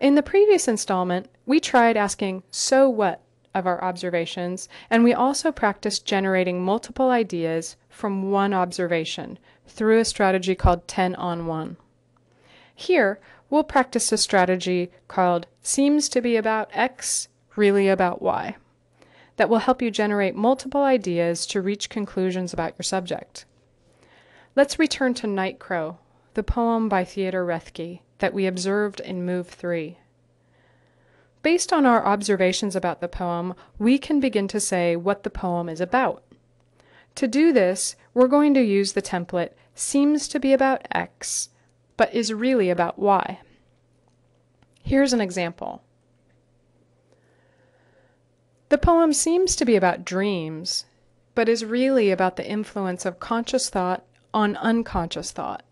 In the previous installment, we tried asking "so what" of our observations, and we also practiced generating multiple ideas from one observation through a strategy called 10 on 1. Here, we'll practice a strategy called "seems to be about X, really about Y" that will help you generate multiple ideas to reach conclusions about your subject. Let's return to Night Crow, the poem by Theodore Roethke that we observed in Move 3. Based on our observations about the poem, we can begin to say what the poem is about. To do this, we're going to use the template "seems to be about X, but is really about Y." Here's an example. The poem seems to be about dreams, but is really about the influence of conscious thought on unconscious thought.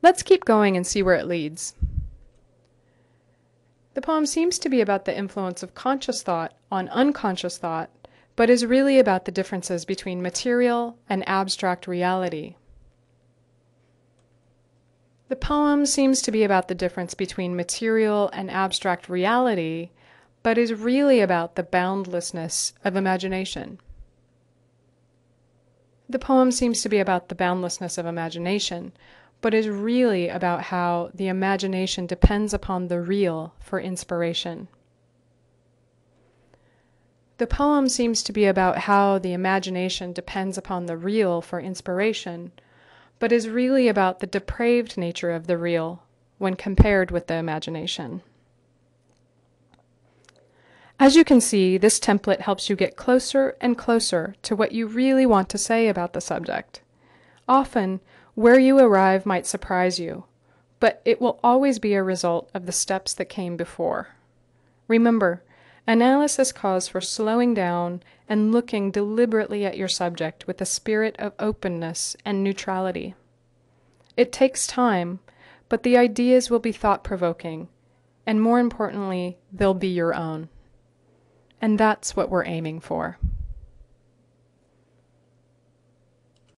Let's keep going and see where it leads. The poem seems to be about the influence of conscious thought on unconscious thought, but is really about the differences between material and abstract reality. The poem seems to be about the difference between material and abstract reality, but is really about the boundlessness of imagination. The poem seems to be about the boundlessness of imagination, but is really about how the imagination depends upon the real for inspiration. The poem seems to be about how the imagination depends upon the real for inspiration, but is really about the depraved nature of the real when compared with the imagination. As you can see, this template helps you get closer and closer to what you really want to say about the subject. Often, where you arrive might surprise you, but it will always be a result of the steps that came before. Remember, analysis calls for slowing down and looking deliberately at your subject with a spirit of openness and neutrality. It takes time, but the ideas will be thought-provoking, and more importantly, they'll be your own. And that's what we're aiming for.